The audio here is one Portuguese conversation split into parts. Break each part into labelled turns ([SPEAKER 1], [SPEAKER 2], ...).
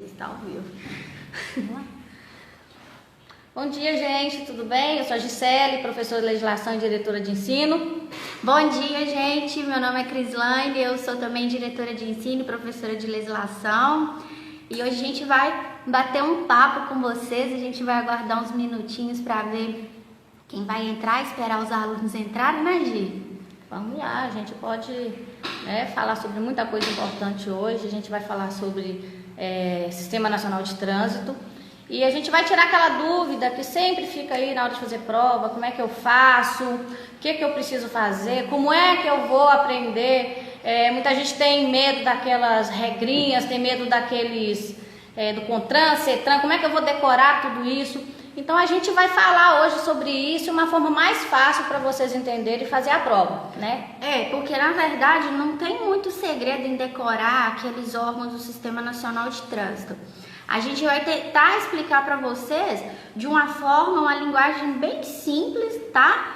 [SPEAKER 1] Está ao vivo.
[SPEAKER 2] Bom dia, gente, tudo bem? Eu sou a Gisele, professora de legislação e diretora de ensino.
[SPEAKER 1] Bom dia, gente. Meu nome é Crislaine, eu sou também diretora de ensino e professora de legislação. E hoje a gente vai bater um papo com vocês, a gente vai aguardar uns minutinhos para ver quem vai entrar, esperar os alunos entrarem, né, Gi?
[SPEAKER 2] Vamos lá, a gente pode falar sobre muita coisa importante hoje. A gente vai falar sobre Sistema Nacional de Trânsito. E a gente vai tirar aquela dúvida que sempre fica aí na hora de fazer prova: como é que eu faço, o que eu preciso fazer, como é que eu vou aprender. Muita gente tem medo daquelas regrinhas, tem medo daqueles do CONTRAN, CETRAN, como é que eu vou decorar tudo isso? Então a gente vai falar hoje sobre isso, uma forma mais fácil para vocês entenderem e fazer a prova, né?
[SPEAKER 1] Porque na verdade não tem muito segredo em decorar aqueles órgãos do Sistema Nacional de Trânsito. A gente vai tentar explicar para vocês de uma forma, uma linguagem bem simples, tá?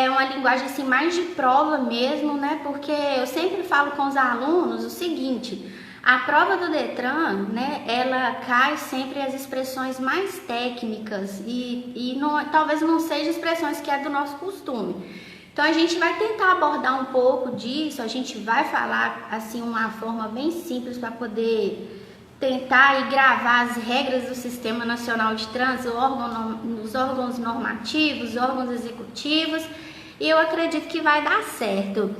[SPEAKER 1] Uma linguagem assim mais de prova mesmo, né? Porque eu sempre falo com os alunos o seguinte: a prova do Detran, né, ela cai sempre as expressões mais técnicas e não, talvez não sejam expressões que é do nosso costume. Então a gente vai tentar abordar um pouco disso, a gente vai falar assim uma forma bem simples para poder tentar e gravar as regras do Sistema Nacional de Trânsito, os órgãos normativos, os órgãos executivos, e eu acredito que vai dar certo.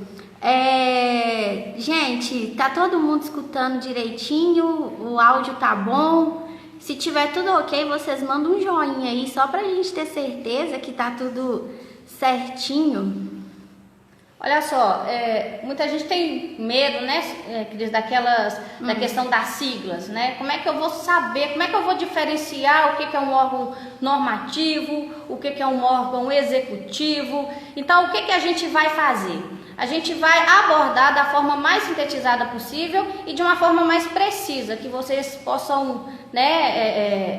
[SPEAKER 1] Gente, tá todo mundo escutando direitinho? O áudio tá bom? Se tiver tudo ok, vocês mandam um joinha aí, só pra gente ter certeza que tá tudo certinho.
[SPEAKER 2] Olha só, muita gente tem medo, né, Cris, da questão das siglas, né? Como é que eu vou saber, como é que eu vou diferenciar o que é um órgão normativo, o que é um órgão executivo? Então, o que a gente vai fazer? A gente vai abordar da forma mais sintetizada possível e de uma forma mais precisa, que vocês possam,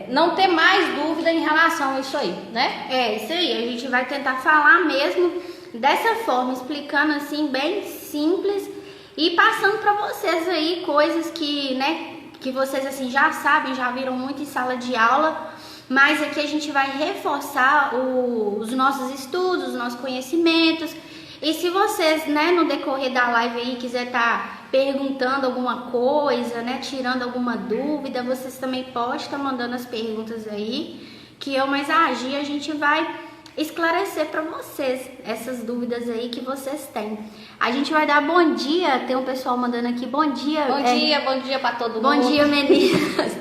[SPEAKER 2] não ter mais dúvida em relação a isso aí, né?
[SPEAKER 1] Isso aí, a gente vai tentar falar mesmo dessa forma, explicando assim bem simples e passando para vocês aí coisas que vocês assim já sabem, já viram muito em sala de aula, mas aqui a gente vai reforçar os nossos estudos, os nossos conhecimentos. E se vocês, no decorrer da live aí quiser estar perguntando alguma coisa, tirando alguma dúvida, vocês também podem estar mandando as perguntas aí, que eu mais agir, a gente vai esclarecer para vocês essas dúvidas aí que vocês têm. A gente vai dar bom dia, tem um pessoal mandando aqui bom dia.
[SPEAKER 2] Bom dia para todo mundo.
[SPEAKER 1] Bom dia, meninas.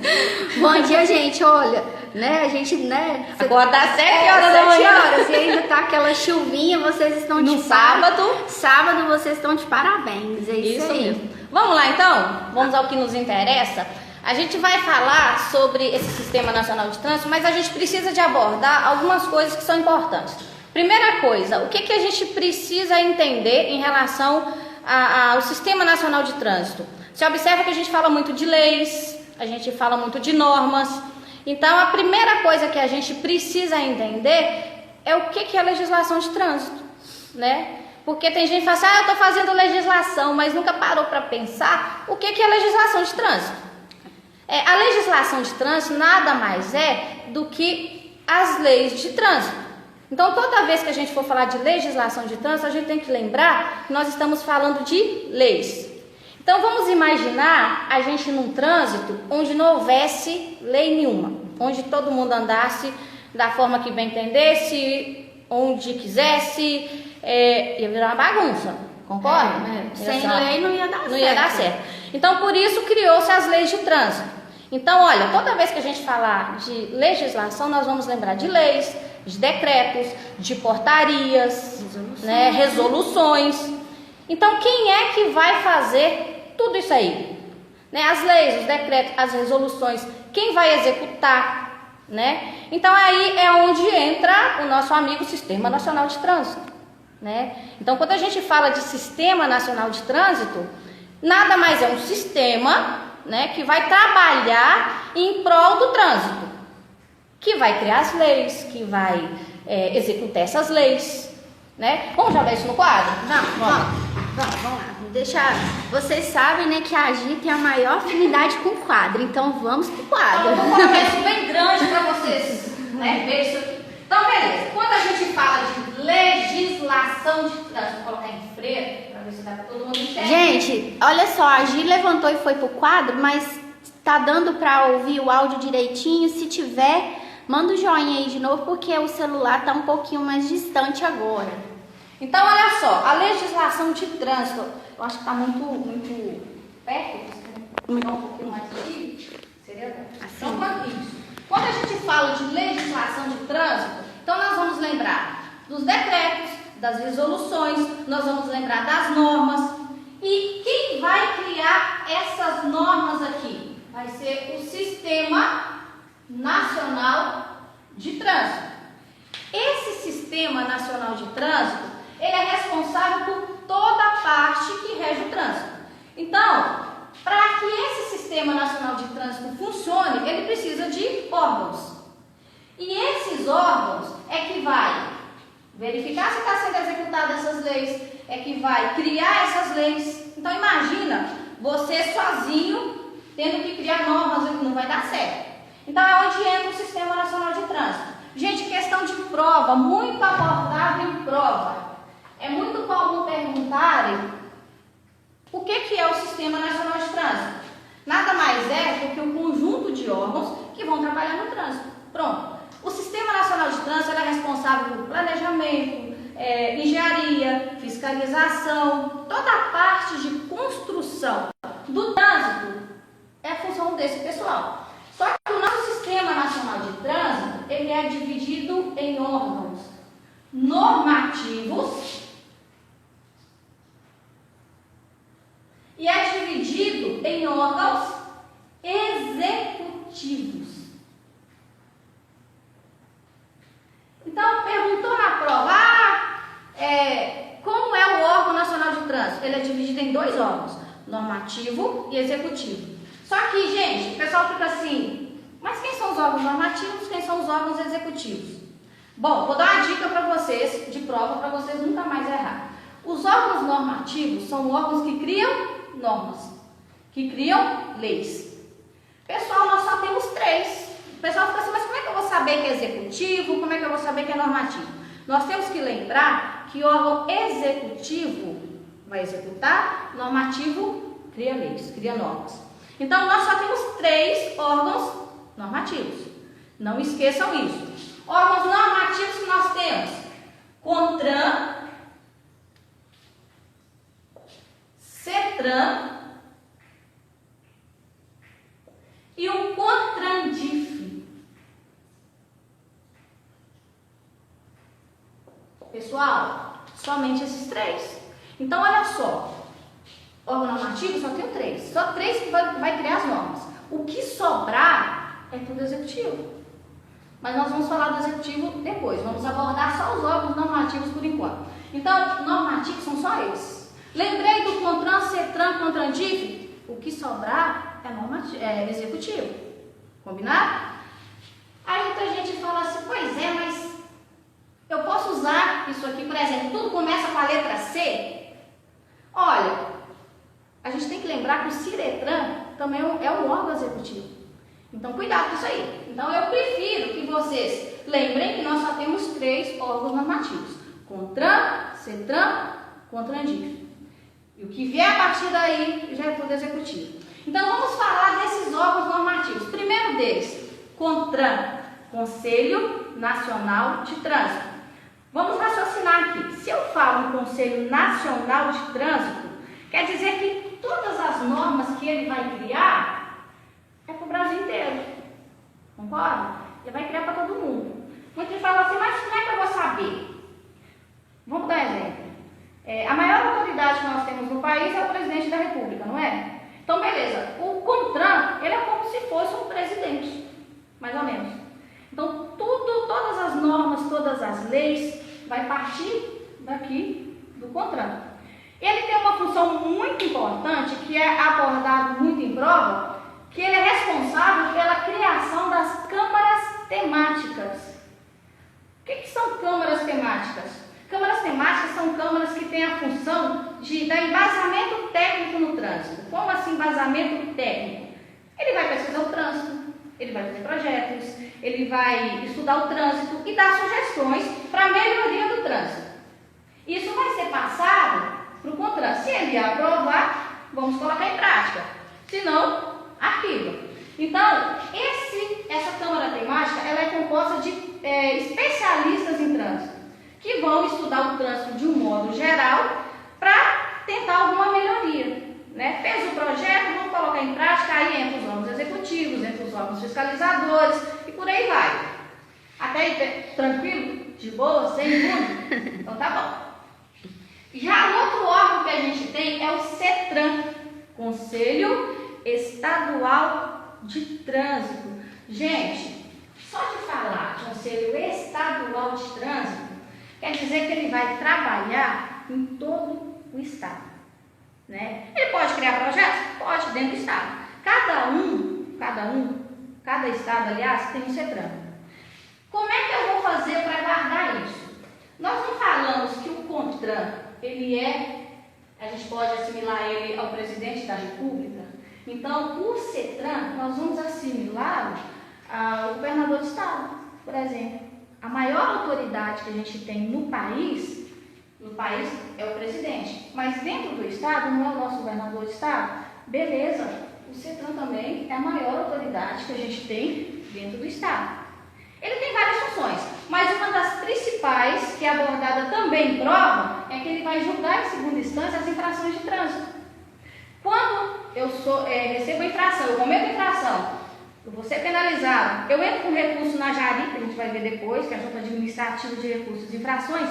[SPEAKER 1] Bom dia, gente, olha, a gente,
[SPEAKER 2] Agora dá 7 horas da manhã.
[SPEAKER 1] 7 horas e ainda tá aquela chuvinha, vocês estão de
[SPEAKER 2] sábado.
[SPEAKER 1] Sábado vocês estão de parabéns, é isso aí.
[SPEAKER 2] Mesmo. Vamos lá então? Vamos ao que nos interessa. A gente vai falar sobre esse Sistema Nacional de Trânsito, mas a gente precisa de abordar algumas coisas que são importantes. Primeira coisa, o que a gente precisa entender em relação ao Sistema Nacional de Trânsito? Você observa que a gente fala muito de leis, a gente fala muito de normas. Então, a primeira coisa que a gente precisa entender é o que é legislação de trânsito, né? Porque tem gente que fala assim: eu estou fazendo legislação, mas nunca parou para pensar o que é legislação de trânsito. A legislação de trânsito nada mais é do que as leis de trânsito. Então, toda vez que a gente for falar de legislação de trânsito, a gente tem que lembrar que nós estamos falando de leis. Então, vamos imaginar a gente num trânsito onde não houvesse lei nenhuma, onde todo mundo andasse da forma que bem entendesse, onde quisesse, ia virar uma bagunça, concorda?
[SPEAKER 1] Sem lei não ia dar certo.
[SPEAKER 2] Não ia dar certo. Então, por isso criou-se as leis de trânsito. Então, olha, toda vez que a gente falar de legislação, nós vamos lembrar de leis, de decretos, de portarias, resoluções. Então, quem é que vai fazer tudo isso aí? As leis, os decretos, as resoluções, quem vai executar? Então, aí é onde entra o nosso amigo Sistema Nacional de Trânsito. Então, quando a gente fala de Sistema Nacional de Trânsito, nada mais é um sistema que vai trabalhar em prol do trânsito, que vai criar as leis, que vai executar essas leis, Vamos jogar isso no quadro?
[SPEAKER 1] Vamos. Vamos lá. Vocês sabem, né, que a Gi tem a maior afinidade com quadro, então vamos pro quadro.
[SPEAKER 2] Então, eu vou colocar isso bem grande para vocês, né, ver isso aqui. Então, beleza. Quando a gente fala de legislação de trânsito, vou colocar em freio para ver se dá para todo mundo enxergar.
[SPEAKER 1] Gente, olha só, a Gi levantou e foi pro quadro, mas tá dando para ouvir o áudio direitinho? Se tiver, manda o joinha aí de novo, porque o celular tá um pouquinho mais distante agora.
[SPEAKER 2] Então, olha só, a legislação de trânsito, eu acho que está muito perto, um pouquinho mais aqui, seria assim. Então, quando a gente fala de legislação de trânsito, então nós vamos lembrar dos decretos, das resoluções, nós vamos lembrar das normas. E quem vai criar essas normas aqui? Vai ser o Sistema Nacional de Trânsito. Esse Sistema Nacional de Trânsito, ele é responsável por toda a parte que rege o trânsito. Então, para que esse Sistema Nacional de Trânsito funcione, ele precisa de órgãos. E esses órgãos é que vai verificar se está sendo executadas essas leis, é que vai criar essas leis. Então, imagina você sozinho tendo que criar normas, não vai dar certo. Então, é onde entra o Sistema Nacional de Trânsito. Gente, questão de prova, muito abordável em prova. É muito comum perguntarem o que é o Sistema Nacional de Trânsito. Nada mais é do que um conjunto de órgãos que vão trabalhar no trânsito. Pronto. O Sistema Nacional de Trânsito é responsável por planejamento, engenharia, fiscalização, toda a parte de construção do trânsito é a função desse pessoal. Só que o nosso Sistema Nacional de Trânsito, ele é dividido em órgãos normativos e é dividido em órgãos executivos. Então, perguntou na prova, como é o órgão nacional de trânsito? Ele é dividido em dois órgãos, normativo e executivo. Só que, gente, o pessoal fica assim, mas quem são os órgãos normativos, quem são os órgãos executivos? Bom, vou dar uma dica para vocês, de prova, para vocês nunca mais errar. Os órgãos normativos são órgãos que criam normas, que criam leis. Pessoal, nós só temos 3. O pessoal fica assim, mas como é que eu vou saber que é executivo? Como é que eu vou saber que é normativo? Nós temos que lembrar que o órgão executivo vai executar, normativo cria leis, cria normas. Então, nós só temos 3 órgãos normativos. Não esqueçam isso. Órgãos normativos que nós temos: CONTRAN, CETRAN e o CONTRANDIF. Pessoal, somente esses 3. Então, olha só. Órgão normativo só tem 3. Só 3 que vai criar as normas. O que sobrar é tudo executivo. Mas nós vamos falar do executivo depois. Vamos abordar só os órgãos normativos por enquanto. Então, normativos são só esses. Lembrei do CONTRAN, CETRAN, CONTRANDIF? O que sobrar é executivo. Combinado? Aí muita gente fala assim, pois é, mas eu posso usar isso aqui, por exemplo, tudo começa com a letra C? Olha, a gente tem que lembrar que o CIRETRAN também é um órgão executivo. Então, cuidado com isso aí. Então, eu prefiro que vocês lembrem que nós só temos 3 órgãos normativos. CONTRAN, CETRAN, CONTRANDIF. E o que vier a partir daí já é tudo executivo. Então, vamos falar desses órgãos normativos. Primeiro deles, CONTRAN, Conselho Nacional de Trânsito. Vamos raciocinar aqui. Se eu falo em Conselho Nacional de Trânsito, quer dizer que todas as normas que ele vai criar é para o Brasil inteiro. Concorda? Ele vai criar para todo mundo. Muitos falam assim, mas como é que eu vou saber? Vamos dar exemplo. A maior autoridade que nós temos no país é o presidente da República, não é? Então, beleza. O CONTRAN, ele é como se fosse um presidente, mais ou menos. Então, todas as normas, todas as leis, vai partir daqui do CONTRAN. Ele tem uma função muito importante, que é abordado muito em prova, que ele é responsável pela criação das câmaras temáticas. O que são câmaras temáticas? Câmaras temáticas são câmaras que têm a função de dar vai fazer projetos, ele vai estudar o trânsito e dar sugestões para a melhoria do trânsito. Isso vai ser passado para o CONTRAN. Se ele aprovar, vamos colocar em prática. Se não, arquiva. Então, essa Câmara Temática ela é composta de especialistas em trânsito, que vão estudar o trânsito de um modo geral para tentar alguma melhoria. Né? Fez o projeto, vamos colocar em prática, aí entra os órgãos executivos, entra os órgãos fiscalizadores e por aí vai. Até aí, tranquilo? De boa? Sem dúvida? Então tá bom. Já o outro órgão que a gente tem é o CETRAN, Conselho Estadual de Trânsito. Gente, só de falar Conselho Estadual de Trânsito, quer dizer que ele vai trabalhar em todo o estado. Né? Ele pode criar projetos? Pode, dentro do estado. Cada estado, aliás, tem um CETRAN. Como é que eu vou fazer para guardar isso? Nós não falamos que o CONTRAN, a gente pode assimilar ele ao presidente da República. Então, o CETRAN, nós vamos assimilar ao governador do estado, por exemplo. A maior autoridade que a gente tem no país é o presidente, mas dentro do estado, não é o nosso governador do estado? Beleza, o CETRAN também é a maior autoridade que a gente tem dentro do estado. Ele tem várias funções, mas uma das principais, que é abordada também em prova, é que ele vai julgar em segunda instância as infrações de trânsito. Quando eu recebo a infração, eu cometo a infração, eu vou ser penalizado, eu entro com recurso na JARI, que a gente vai ver depois, que é a Junta Administrativa de Recursos e Infrações.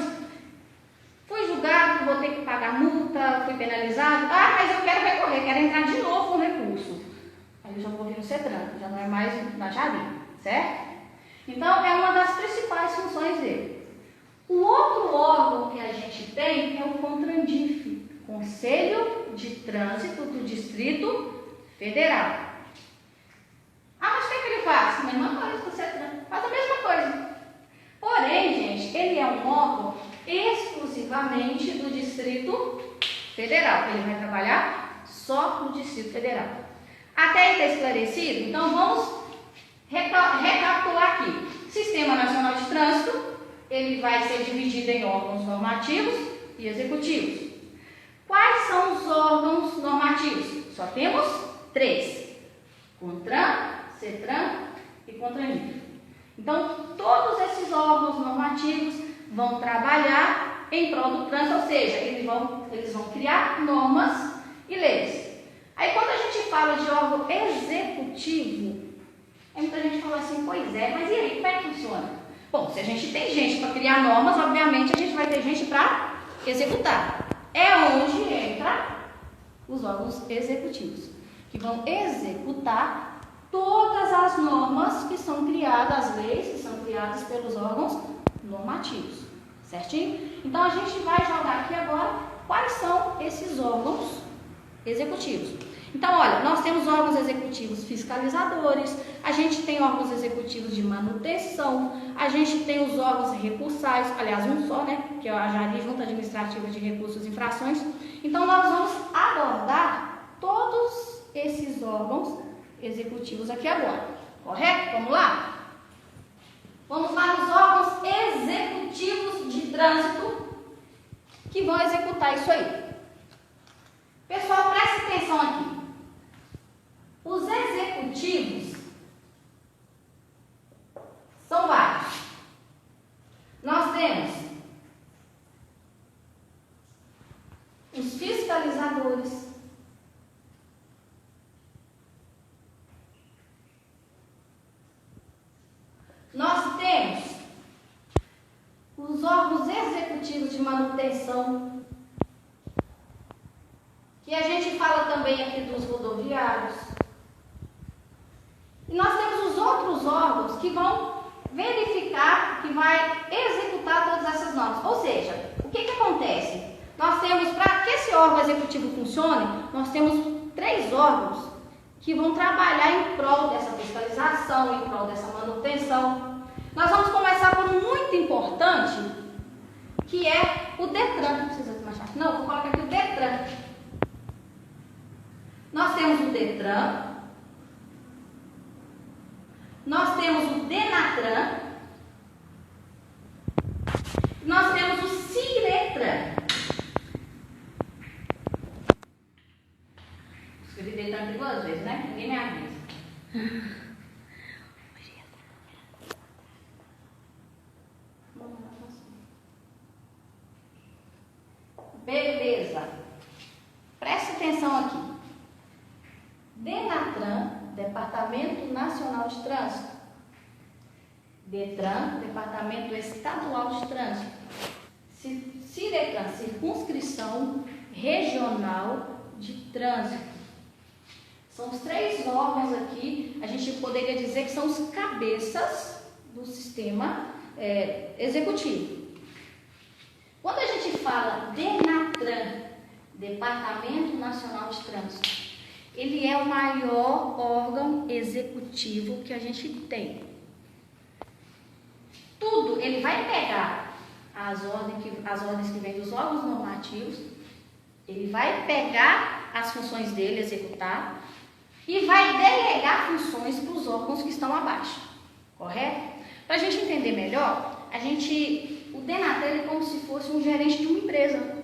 [SPEAKER 2] Fui julgado, vou ter que pagar multa, fui penalizado. Ah, mas eu quero recorrer, quero entrar de novo com recurso. Aí eu já vou vir no CETRAN, já não é mais na JARI, certo? Então, é uma das principais funções dele. O outro órgão que a gente tem é o CONTRANDIF, Conselho de Trânsito do Distrito Federal. Ah, mas o que ele faz? A mesma coisa que o CETRAN, faz a mesma coisa. Porém, gente, ele é um órgão exclusivamente do Distrito Federal. Ele vai trabalhar só no Distrito Federal. Até aí está esclarecido? Então vamos recapitular aqui. Sistema Nacional de Trânsito, ele vai ser dividido em órgãos normativos e executivos. Quais são os órgãos normativos? Só temos 3. CONTRAN, CETRAN e CONTRANDIF. Então, todos esses órgãos normativos vão trabalhar em prol do trânsito, ou seja, eles vão criar normas e leis. Aí, quando a gente fala de órgão executivo, muita gente fala assim, pois é, mas e aí, como é que funciona? Bom, se a gente tem gente para criar normas, obviamente a gente vai ter gente para executar. É onde entra os órgãos executivos, que vão executar todas as normas que são criadas, as leis que são criadas pelos órgãos normativos, certinho? Então a gente vai jogar aqui agora quais são esses órgãos executivos. Então, olha, nós temos órgãos executivos fiscalizadores, a gente tem órgãos executivos de manutenção, a gente tem os órgãos recursais, aliás, um só, né, que é a JARI, Junta Administrativa de Recursos e Infrações. Então, nós vamos abordar todos esses órgãos executivos aqui agora, correto? Vamos lá? Vamos lá nos órgãos executivos de trânsito que vão executar isso aí. Pessoal, preste atenção aqui. Os executivos são vários. Nós temos os fiscalizadores, nós temos os órgãos executivos de manutenção, que a gente fala também aqui dos rodoviários. E nós temos os outros órgãos que vão verificar, que vai executar todas essas normas. Ou seja, o que acontece? Nós temos, para que esse órgão executivo funcione, nós temos 3 órgãos que vão trabalhar em prol dessa fiscalização, em prol dessa manutenção. Nós vamos começar por um muito importante, que é o DETRAN. Não precisa mais chato. Não, vou colocar aqui o DETRAN. Nós temos o DETRAN, nós temos o Denatran, nós temos o Ciretran. Escrevi Detran aqui 2 vezes, né? Ninguém me avisa. Beleza. Presta atenção aqui. Denatran, Departamento Nacional de Trânsito. Detran, Departamento Estadual de Trânsito. Ciretran, Circunscrição Regional de Trânsito. São os 3 órgãos aqui, a gente poderia dizer que são os cabeças do sistema executivo. Quando a gente fala Denatran, Departamento Nacional de Trânsito, ele é o maior órgão executivo que a gente tem. Tudo, ele vai pegar as ordens que vêm dos órgãos normativos, ele vai pegar as funções dele, executar, e vai delegar funções para os órgãos que estão abaixo, correto? Para a gente entender melhor, o Denatran é como se fosse um gerente de uma empresa.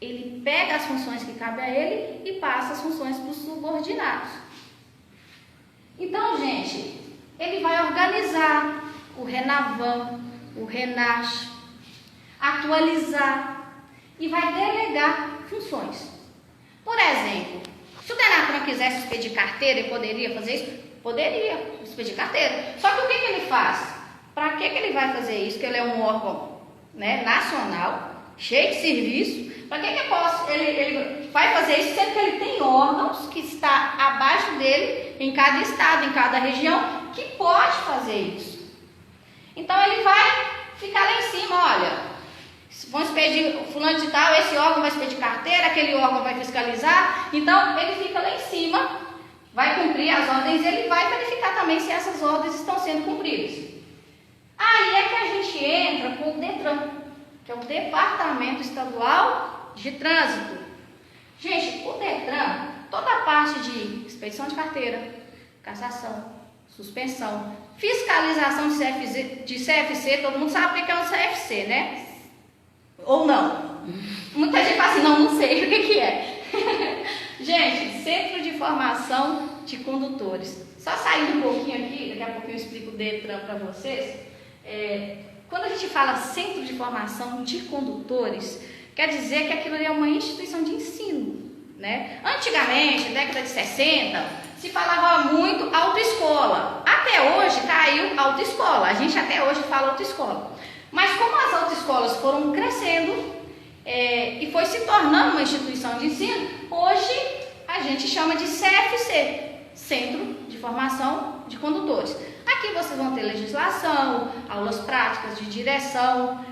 [SPEAKER 2] Ele pega as funções que cabem a ele e passa as funções para os subordinados. Então, gente, ele vai organizar o Renavan, o Renach, atualizar e vai delegar funções. Por exemplo, se o Denatran quisesse expedir carteira, ele poderia fazer isso? Poderia expedir carteira. Só que o que ele faz? Para que ele vai fazer isso? Porque ele é um órgão, né, nacional, cheio de serviço. Para que ele vai fazer isso, sendo que ele tem órgãos que está abaixo dele, em cada estado, em cada região, que pode fazer isso. Então ele vai ficar lá em cima, olha, vão expedir fulano de tal, esse órgão vai expedir carteira, aquele órgão vai fiscalizar. Então ele fica lá em cima, vai cumprir as ordens, ele vai verificar também se essas ordens estão sendo cumpridas. Aí é que a gente entra com o Detran, que é o Departamento Estadual de Trânsito. Gente, o Detran, toda a parte de expedição de carteira, cassação, suspensão, fiscalização de CFC, todo mundo sabe o que é um CFC, né? Ou não? Muita gente fala assim, não sei o que é. Gente, Centro de Formação de Condutores. Só saindo um pouquinho aqui, daqui a pouquinho eu explico o Detran para vocês. Quando a gente fala Centro de Formação de Condutores, quer dizer que aquilo ali é uma instituição de ensino, né? Antigamente, década de 60, se falava muito autoescola. Até hoje caiu autoescola. A gente até hoje fala autoescola. Mas como as autoescolas foram crescendo e foi se tornando uma instituição de ensino, hoje a gente chama de CFC, Centro de Formação de Condutores. Aqui vocês vão ter legislação, aulas práticas de direção,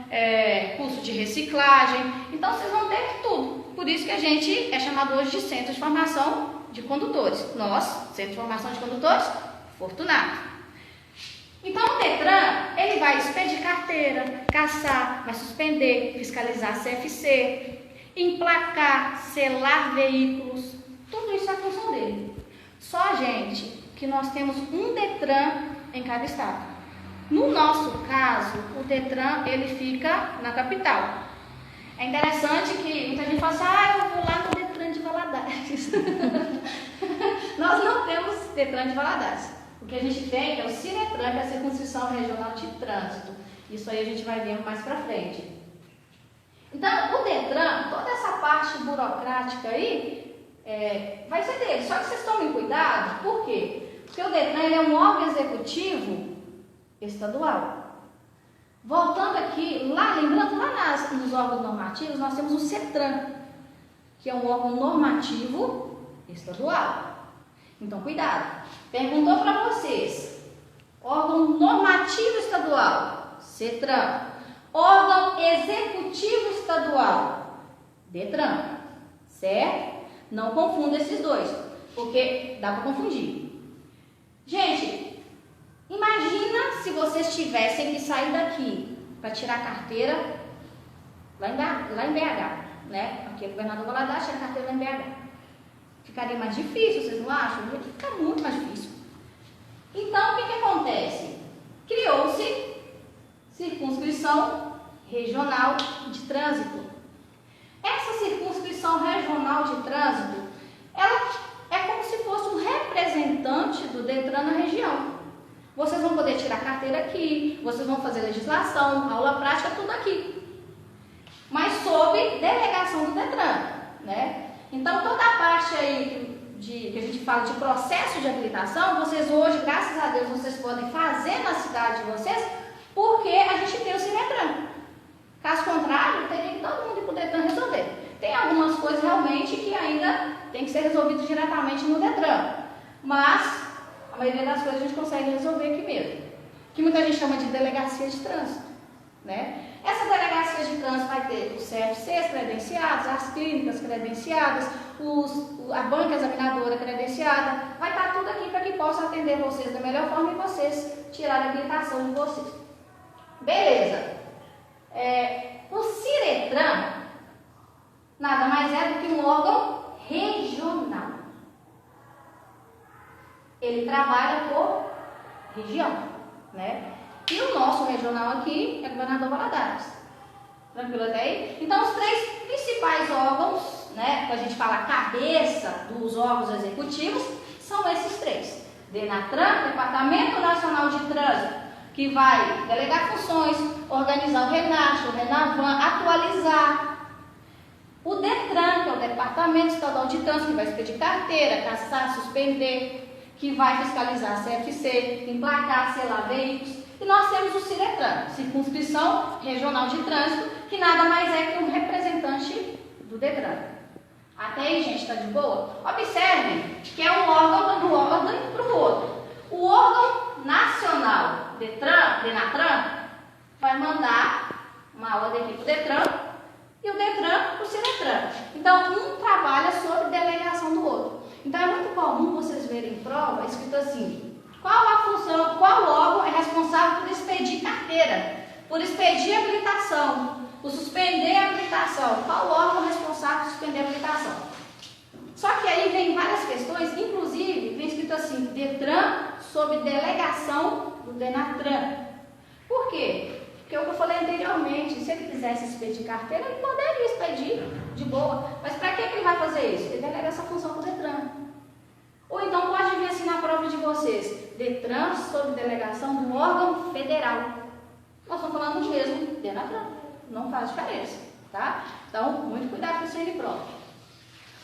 [SPEAKER 2] curso de reciclagem. Então vocês vão ter tudo. Por isso que a gente é chamado hoje de Centro de Formação de Condutores. Nós, Centro de Formação de Condutores, Fortunato. Então o Detran, ele vai expedir carteira, caçar, vai suspender, fiscalizar CFC, emplacar, selar veículos. Tudo isso é a função dele. Só, gente, que nós temos um Detran em cada estado. No nosso caso, o Detran, ele fica na capital. É interessante que muita gente fala assim, eu vou lá no Detran de Valadares. Nós não temos Detran de Valadares. O que a gente tem é o Ciretran, que é a Circunscrição Regional de Trânsito. Isso aí a gente vai ver mais pra frente. Então, o Detran, toda essa parte burocrática aí, vai ser dele. Só que vocês tomem cuidado, por quê? Porque o Detran ele é um órgão executivo estadual. Voltando aqui, lembrando lá nos órgãos normativos, nós temos o CETRAN, que é um órgão normativo estadual. Então, cuidado. Perguntou para vocês, órgão normativo estadual, CETRAN. Órgão executivo estadual, DETRAN. Certo? Não confunda esses dois, porque dá para confundir. Gente, imagina se vocês tivessem que sair daqui para tirar a carteira lá em BH, né? Aqui é governador Valadares, tira a carteira lá em BH. Ficaria mais difícil, vocês não acham? Fica muito mais difícil. Então, o que acontece? Criou-se circunscrição regional de trânsito. Essa circunscrição regional de trânsito, ela é como se fosse um representante do Detran na região. Vocês vão poder tirar carteira aqui, vocês vão fazer legislação, aula prática, tudo aqui. Mas sob delegação do Detran, né? Então, toda a parte aí que a gente fala de processo de habilitação, vocês hoje, graças a Deus, vocês podem fazer na cidade de vocês, porque a gente tem o Ciretran. Caso contrário, teria que todo mundo ir para o Detran resolver. Tem algumas coisas realmente que ainda tem que ser resolvidas diretamente no Detran, mas a maioria das coisas a gente consegue resolver aqui mesmo, que muita gente chama de delegacia de trânsito, né? Essa delegacia de trânsito vai ter os CFCs credenciados, as clínicas credenciadas, a banca examinadora credenciada, vai estar tudo aqui para que possa atender vocês da melhor forma e vocês tirarem a habilitação de vocês. Beleza. O Ciretran nada mais é do que um órgão regional. Ele trabalha por região, né? E o nosso regional aqui é Governador Valadares. Tranquilo até aí? Então, os três principais órgãos, né, que a gente fala cabeça dos órgãos executivos, são esses três. DENATRAN, Departamento Nacional de Trânsito, que vai delegar funções, organizar o RENACH, o RENAVAN, atualizar. O DETRAN, que é o Departamento Estadual de Trânsito, que vai expedir carteira, caçar, suspender, que vai fiscalizar CFC, emplacar, selar veículos. E nós temos o Ciretran, Circunscrição Regional de Trânsito, que nada mais é que um representante do DETRAN. Até aí, gente, está de boa? Observem que é um órgão do órgão para o outro. O órgão nacional, DENATRAN, vai mandar uma ordem aqui para o DETRAN e o DETRAN para o Ciretran. Então, um trabalha sob delegação do outro. Então, é muito comum vocês verem em prova escrito assim: qual a função, qual órgão é responsável por expedir carteira, por expedir habilitação, por suspender a habilitação? Qual órgão é responsável por suspender a habilitação? Só que aí vem várias questões, inclusive vem escrito assim: DETRAN sob delegação do DENATRAN. Por quê? Porque é o que eu falei anteriormente, se ele quisesse expedir carteira, ele poderia expedir de boa. Mas para que ele vai fazer isso? Ele delega essa função para o DETRAN. Ou então pode vir assim na prova de vocês: DETRAN sob delegação do órgão federal. Nós estamos falando do mesmo DENATRAN. Não faz diferença, tá? Então, muito cuidado com isso aí de prova.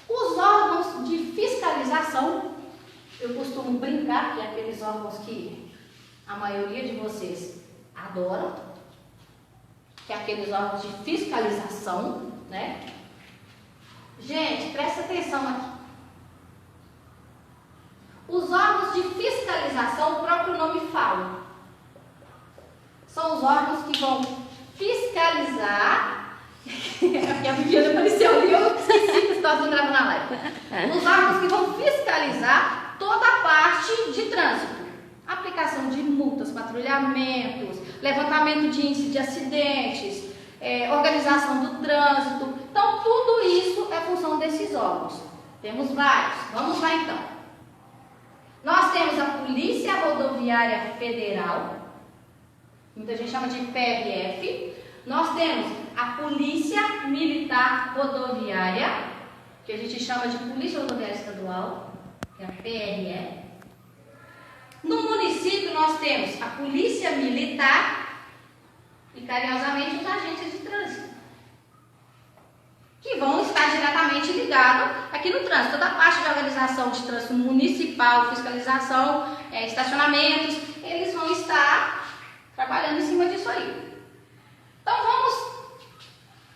[SPEAKER 2] Os órgãos de fiscalização, eu costumo brincar que é aqueles órgãos que a maioria de vocês adoram, que é aqueles órgãos de fiscalização, né? Gente, presta atenção aqui. Os órgãos de fiscalização, o próprio nome fala, são os órgãos que vão fiscalizar. A Viviana apareceu ali, eu esqueci que estava gravando na live. Os órgãos que vão fiscalizar toda a parte de trânsito: aplicação de multas, patrulhamentos, levantamento de índice de acidentes, organização do trânsito. Então, tudo isso é função desses órgãos. Temos vários. Vamos lá então. Nós temos a Polícia Rodoviária Federal, muita gente chama de PRF. Nós temos a Polícia Militar Rodoviária, que a gente chama de Polícia Rodoviária Estadual, que é a PRE. No município nós temos a Polícia Militar e, carinhosamente, os agentes de trânsito, que vão estar diretamente ligados aqui no trânsito. Toda a parte de organização de trânsito municipal, fiscalização, estacionamentos, eles vão estar trabalhando em cima disso aí. Então vamos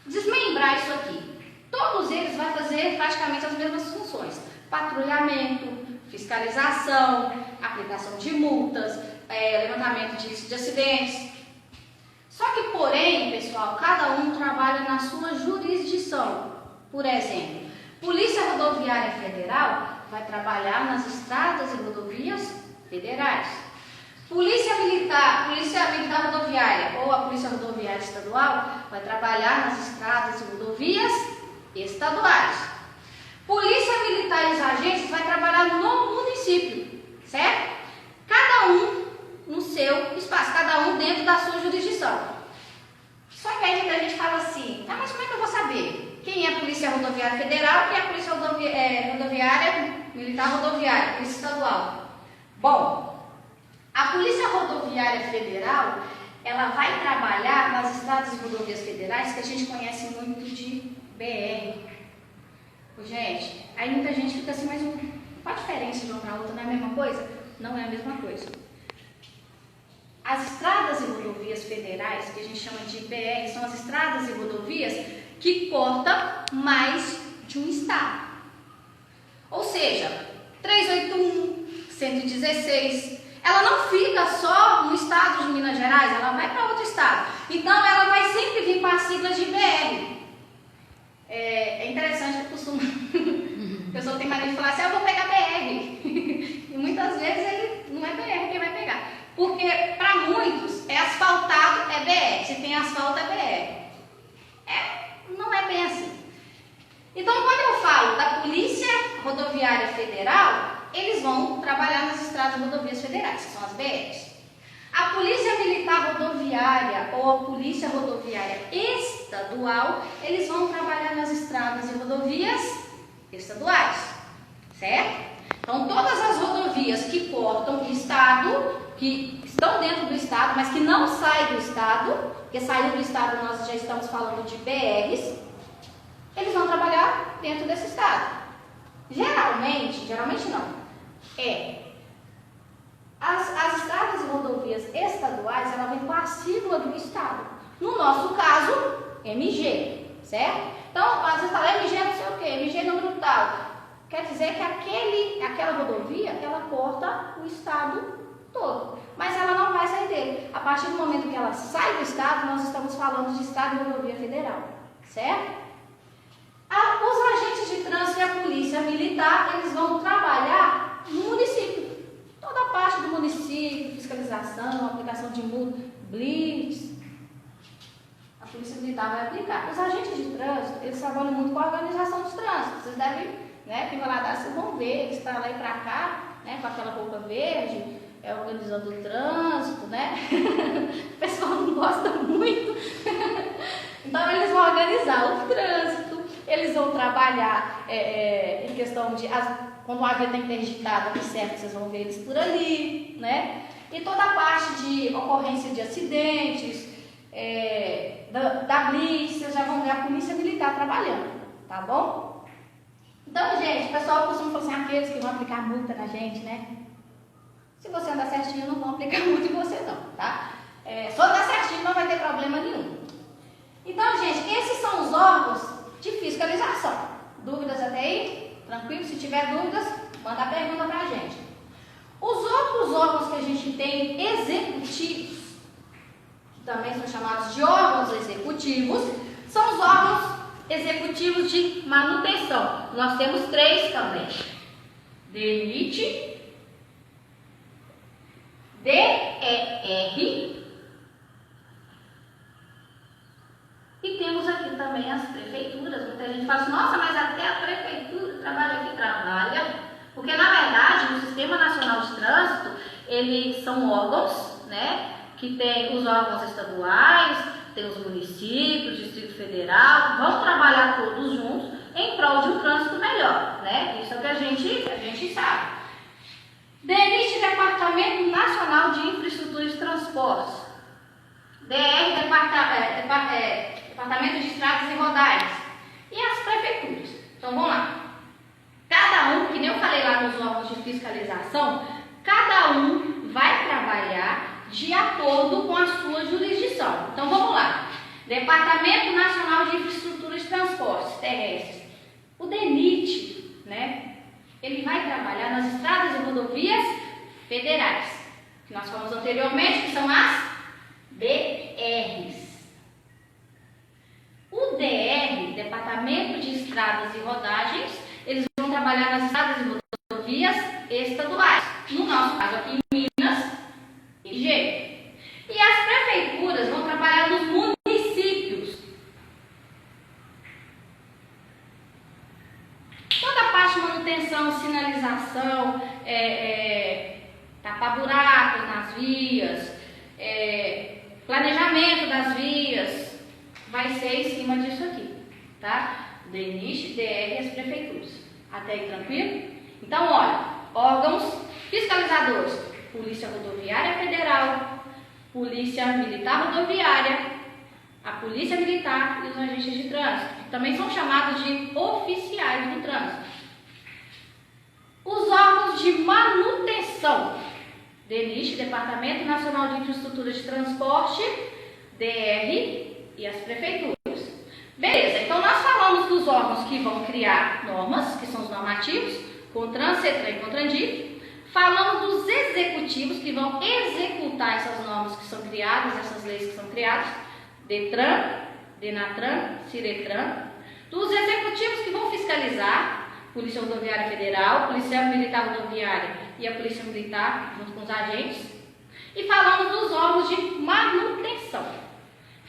[SPEAKER 2] desmembrar isso aqui. Todos eles vão fazer praticamente as mesmas funções: patrulhamento, fiscalização, aplicação de multas, levantamento de índice de acidentes. Só que, porém, pessoal, cada um trabalha na sua jurisdição. Por exemplo, Polícia Rodoviária Federal vai trabalhar nas estradas e rodovias federais. Polícia Militar Rodoviária ou a Polícia Rodoviária Estadual vai trabalhar nas estradas e rodovias estaduais. Polícia Militar e os agentes vai trabalhar no município, certo? Cada dentro da sua jurisdição. Só que aí a gente fala assim, ah, mas como é que eu vou saber quem é a Polícia Rodoviária Federal, quem é a Polícia Rodoviária Militar Rodoviária, Polícia Estadual? Bom, a Polícia Rodoviária Federal, ela vai trabalhar nas estradas e rodovias federais que a gente conhece muito de BR. Gente, aí muita gente fica assim, mas qual a diferença de uma para outra? Não é a mesma coisa? Não é a mesma coisa. As estradas e rodovias federais, que a gente chama de BR, são as estradas e rodovias que cortam mais de um estado. Ou seja, 381, 116, ela não fica só no estado de Minas Gerais, ela vai para outro estado. Então, ela vai sempre vir com as siglas de BR. É interessante que eu costumo... A pessoa tem mania de falar assim, eu vou pegar BR. E muitas vezes ele não é BR quem vai pegar. Porque para muitos é asfaltado, é BR. Se tem asfalto, é BR. Não é bem assim. Então, quando eu falo da Polícia Rodoviária Federal, eles vão trabalhar nas estradas e rodovias federais, que são as BRs. A Polícia Militar Rodoviária ou a Polícia Rodoviária Estadual, eles vão trabalhar nas estradas e rodovias estaduais, certo? Então, todas as rodovias que cortam o estado, que estão dentro do estado, mas que não saem do estado, porque saindo do estado nós já estamos falando de BRs, eles vão trabalhar dentro desse estado. Geralmente não, as estradas e rodovias estaduais, ela vem com a sigla do estado. No nosso caso, MG, certo? Então, às vezes fala MG não sei o que, MG número tal. Quer dizer que aquela rodovia, ela corta o estado todo. Mas ela não vai sair dele. A partir do momento que ela sai do estado, nós estamos falando de estado e rodovia federal, certo? Os agentes de trânsito e a polícia militar, eles vão trabalhar no município. Toda a parte do município, fiscalização, aplicação de multa, blitz, a polícia militar vai aplicar. Os agentes de trânsito, eles trabalham muito com a organização dos trânsitos. Vocês devem, quem vai lá dar, vocês vão ver, eles estão lá e pra cá, com aquela roupa verde, organizando o trânsito, O pessoal não gosta muito. Então, eles vão organizar o trânsito, eles vão trabalhar em questão de... Quando o avião está interditado aqui certo, vocês vão ver eles por ali, E toda a parte de ocorrência de acidentes, da blitz, vocês já vão ver a polícia militar trabalhando, tá bom? Então, gente, o pessoal costuma falar assim, aqueles que vão aplicar multa na gente, Se você andar certinho, não vão aplicar multa em você não, tá? Só andar certinho não vai ter problema nenhum. Então, gente, esses são os órgãos de fiscalização. Dúvidas até aí? Tranquilo? Se tiver dúvidas, manda a pergunta pra gente. Os outros órgãos que a gente tem executivos, que também são chamados de órgãos executivos, são os órgãos executivos de manutenção. Nós temos 3 também. DENIT, DER e temos aqui também as prefeituras. Muita gente fala assim, nossa, mas até a prefeitura trabalha aqui, trabalha. Porque, na verdade, no Sistema Nacional de Trânsito, eles são órgãos, que tem os órgãos estaduais, tem os municípios, o Distrito Federal, vão trabalhar todos juntos em prol de um trânsito melhor, Isso é o que a gente sabe. DENIT, Departamento Nacional de Infraestrutura e Transportes. DR, Departamento de Estradas e Rodagens. E as prefeituras. Então, vamos lá. Cada um, que nem eu falei lá nos órgãos de fiscalização, cada um vai trabalhar de acordo com a sua jurisdição. Então, vamos lá. Departamento Nacional de Infraestrutura e Transportes Terrestres. O DENIT, ele vai trabalhar nas estradas e rodovias federais, que nós falamos anteriormente, que são as BRs. O DR, Departamento de Estradas e Rodagens, eles vão trabalhar nas estradas e rodovias estaduais. No nosso caso aqui em Minas, MG. E as prefeituras vão trabalhar nos municípios. Toda a parte de manutenção, sinalização, tapar buracos nas vias, departamento das vias vai ser em cima disso aqui, tá? DENIT, DR e as prefeituras. Até aí tranquilo? Então, olha, órgãos fiscalizadores: Polícia Rodoviária Federal, Polícia Militar Rodoviária, a Polícia Militar e os agentes de trânsito, que também são chamados de oficiais do trânsito. Os órgãos de manutenção: DENIT, Departamento Nacional de Infraestrutura de Transporte, DR e as prefeituras. Beleza, então nós falamos dos órgãos que vão criar normas, que são os normativos, CONTRAN, CETRAN e CONTRANDIF. Falamos dos executivos, que vão executar essas normas que são criadas, essas leis que são criadas, DETRAN, DENATRAN, CIRETRAN. Dos executivos, que vão fiscalizar, Polícia Rodoviária Federal, Polícia Militar Rodoviária e a Polícia Militar, junto com os agentes. E falamos dos órgãos de manutenção.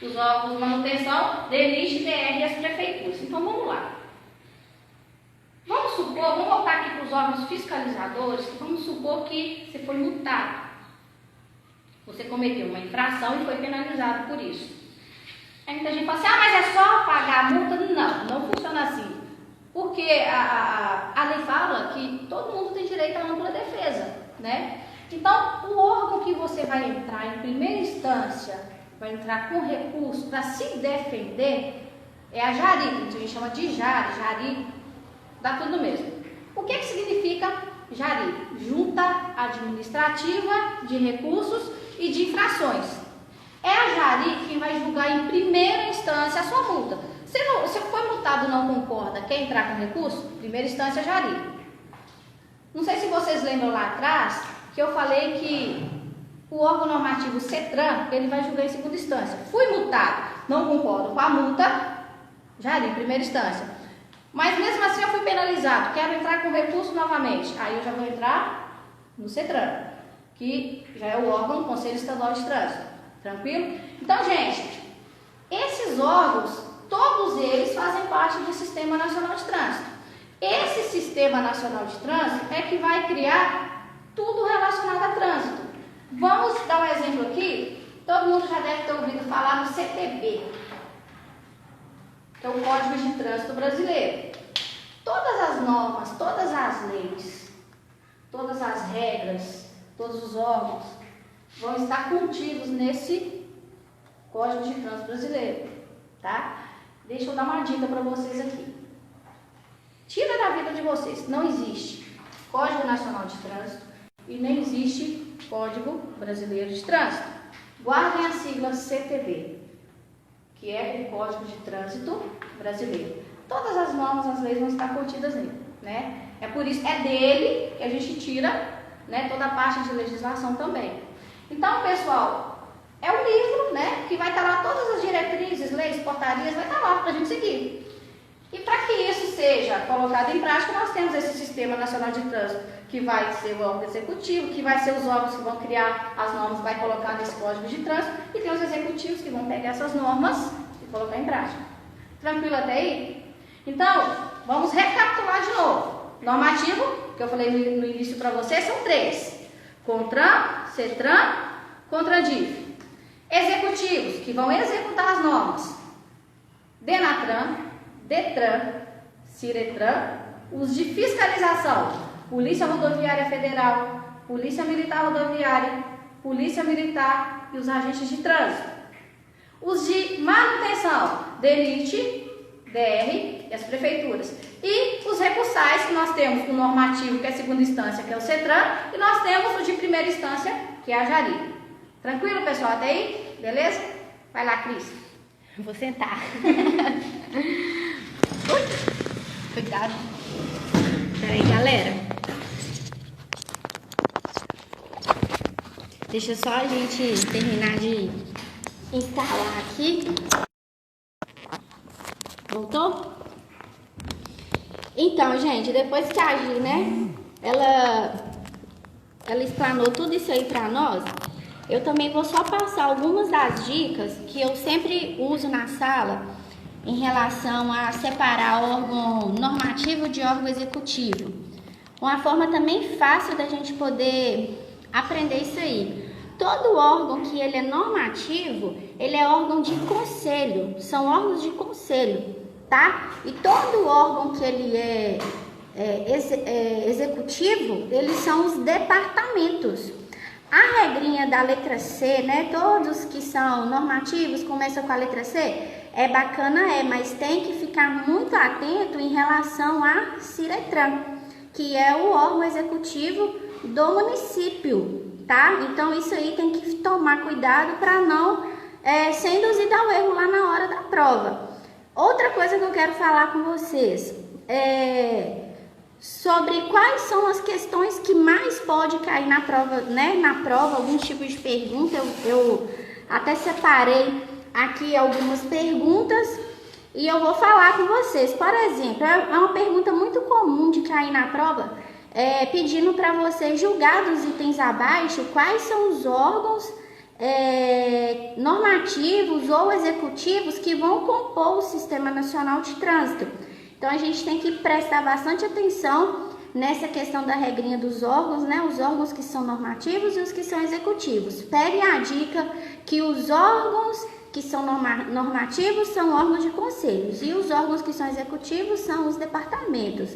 [SPEAKER 2] Os órgãos de manutenção, DENIT, DR e as prefeituras. Então vamos lá. Vamos supor, vamos voltar aqui para os órgãos fiscalizadores, vamos supor que você foi multado. Você cometeu uma infração e foi penalizado por isso. Aí muita gente fala assim, mas é só pagar a multa? Não, não funciona assim. Porque a lei fala que todo mundo tem direito à ampla defesa, né? Então, o órgão que você vai entrar em primeira instância, vai entrar com recurso para se defender, é a JARI, que a gente chama de JARI, dá tudo mesmo. O que significa JARI? Junta Administrativa de Recursos e de Infrações. É a JARI quem vai julgar em primeira instância a sua multa. Se foi multado e não concorda, quer entrar com recurso? Primeira instância, JARI. Não sei se vocês lembram lá atrás que eu falei que o órgão normativo CETRAN, ele vai julgar em segunda instância. Fui multado, não concordo com a multa, JARI, primeira instância. Mas mesmo assim eu fui penalizado, quero entrar com recurso novamente. Aí eu já vou entrar no CETRAN, que já é o órgão do Conselho Estadual de Trânsito. Tranquilo? Então, gente, esses órgãos, todos eles fazem parte do Sistema Nacional de Trânsito. Esse Sistema Nacional de Trânsito é que vai criar tudo relacionado a trânsito. Vamos dar um exemplo aqui. Todo mundo já deve ter ouvido falar no CTB, que é o Código de Trânsito Brasileiro. Todas as normas, todas as leis, todas as regras, todos os órgãos vão estar contidos nesse Código de Trânsito Brasileiro, tá? Deixa eu dar uma dica para vocês aqui. Tira da vida de vocês, não existe Código Nacional de Trânsito e nem existe Código Brasileiro de Trânsito. Guardem a sigla CTB, que é o Código de Trânsito Brasileiro. Todas as normas, as leis vão estar contidas nele, né? É por isso, é dele que a gente tira, né, toda a parte de legislação também. Então, pessoal, é um livro, né, que vai estar lá todas as diretrizes, leis, portarias, vai estar lá para a gente seguir. E para que isso seja colocado em prática, nós temos esse Sistema Nacional de Trânsito, que vai ser o órgão executivo, que vai ser os órgãos que vão criar as normas, vai colocar nesse Código de Trânsito, e tem os executivos que vão pegar essas normas e colocar em prática. Tranquilo até aí? Então, vamos recapitular de novo. Normativo, que eu falei no início para vocês, são 3. CONTRAN, CETRAN, CONTRANDIF. Executivos, que vão executar as normas. DENATRAN, DETRAN, CIRETRAN. Os de fiscalização: Polícia Rodoviária Federal, Polícia Militar Rodoviária, Polícia Militar e os agentes de trânsito. Os de manutenção: DENIT, DR e as prefeituras. E os recursais, que nós temos o normativo, que é a segunda instância, que é o CETRAN, e nós temos o de primeira instância, que é a JARI. Tranquilo, pessoal? Até aí? Beleza? Vai lá, Cris.
[SPEAKER 1] Vou sentar. Cuidado. Peraí, galera. Deixa só a gente terminar de instalar aqui. Voltou? Então, gente, depois que a Gi, né, ela explanou tudo isso aí pra nós, eu também vou só passar algumas das dicas que eu sempre uso na sala em relação a separar órgão normativo de órgão executivo. Uma forma também fácil da gente poder aprender isso aí. todo órgão que ele é normativo, ele é órgão de conselho, são órgãos de conselho, tá? E todo órgão que ele é executivo, eles são os departamentos. A regrinha da letra C, né? Todos que são normativos começam com a letra C. É bacana, mas tem que ficar muito atento em relação a Ciretran, que é o órgão executivo do município, tá? Então isso aí tem que tomar cuidado para não ser induzido ao erro lá na hora da prova. Outra coisa que eu quero falar com vocês sobre quais são as questões que mais pode cair na prova, né? Na prova, algum tipo de pergunta. Eu até separei aqui algumas perguntas e eu vou falar com vocês. Por exemplo, é uma pergunta muito comum de cair na prova, pedindo para vocês julgar dos itens abaixo quais são os órgãos normativos ou executivos que vão compor o Sistema Nacional de Trânsito. Então, a gente tem que prestar bastante atenção nessa questão da regrinha dos órgãos, né? Os órgãos que são normativos e os que são executivos. Peguem a dica que os órgãos que são normativos são órgãos de conselhos e os órgãos que são executivos são os departamentos.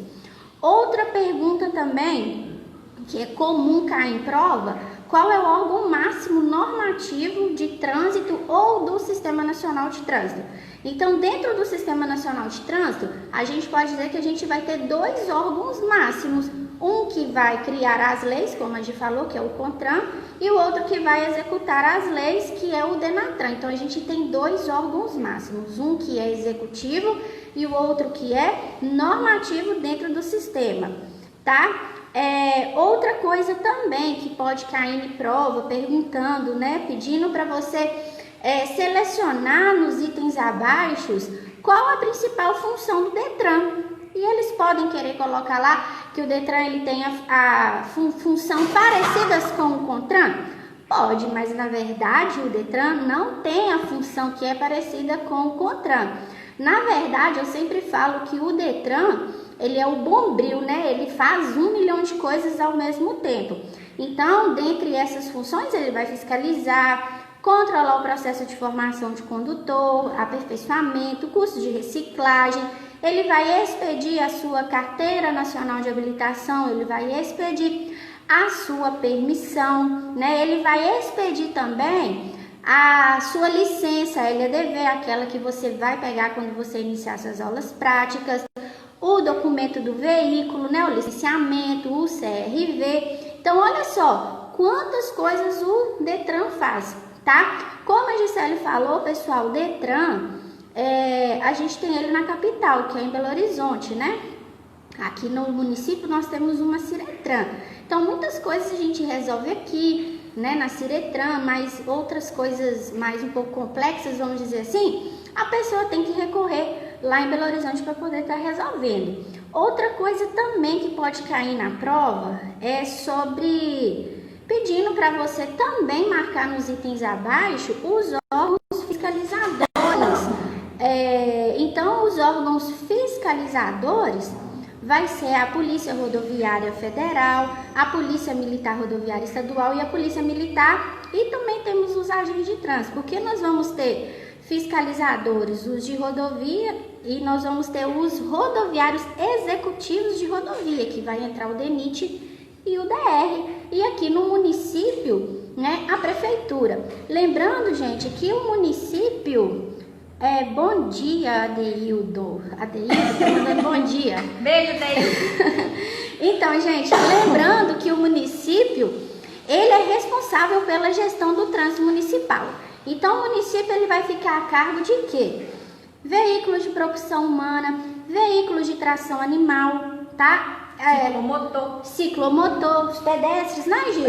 [SPEAKER 1] Outra pergunta também, que é comum cair em prova: qual é o órgão máximo normativo de trânsito ou do Sistema Nacional de Trânsito? Então, dentro do Sistema Nacional de Trânsito, a gente pode dizer que a gente vai ter dois órgãos máximos. Um que vai criar as leis, como a gente falou, que é o CONTRAN, e o outro que vai executar as leis, que é o DENATRAN. Então, a gente tem dois órgãos máximos, um que é executivo e o outro que é normativo dentro do sistema, tá? Outra coisa também que pode cair em prova, perguntando, né, pedindo para você selecionar nos itens abaixo qual a principal função do DETRAN. E eles podem querer colocar lá que o DETRAN ele tem a função parecidas com o CONTRAN? Pode, mas na verdade o DETRAN não tem a função que é parecida com o CONTRAN. Na verdade, eu sempre falo que o DETRAN, ele é o bombril, né? Ele faz 1 milhão de coisas ao mesmo tempo. Então, dentre essas funções, ele vai fiscalizar, controlar o processo de formação de condutor, aperfeiçoamento, curso de reciclagem. Ele vai expedir a sua carteira nacional de habilitação, ele vai expedir a sua permissão, né? Ele vai expedir também a sua licença LDV, aquela que você vai pegar quando você iniciar suas aulas práticas, o documento do veículo, né? O licenciamento, o CRV. Então, olha só quantas coisas o DETRAN faz, tá? Como a Gisele falou, pessoal, o DETRAN, a gente tem ele na capital, que é em Belo Horizonte, né? Aqui no município nós temos uma Ciretran. Então, muitas coisas a gente resolve aqui, né, na Ciretran, mas outras coisas mais um pouco complexas, vamos dizer assim, a pessoa tem que recorrer lá em Belo Horizonte para poder estar resolvendo. Outra coisa também que pode cair na prova é pedindo para você também marcar nos itens abaixo os órgãos fiscalizadores. Então, os órgãos fiscalizadores vai ser a Polícia Rodoviária Federal, a Polícia Militar Rodoviária Estadual e a Polícia Militar, e também temos os agentes de trânsito, porque nós vamos ter fiscalizadores, os de rodovia, e nós vamos ter os rodoviários executivos de rodovia, que vai entrar o DENIT e o DR, e aqui no município, né, a prefeitura. Lembrando, gente, que o município... bom dia, Adeildo. Adeildo, tá mandando bom dia.
[SPEAKER 2] Beijo, Adeildo.
[SPEAKER 1] Então, gente, lembrando que o município, ele é responsável pela gestão do trânsito municipal. Então, o município, ele vai ficar a cargo de quê? Veículos de propulsão humana, veículos de tração animal, tá? Ciclomotor, os pedestres, né, Gil?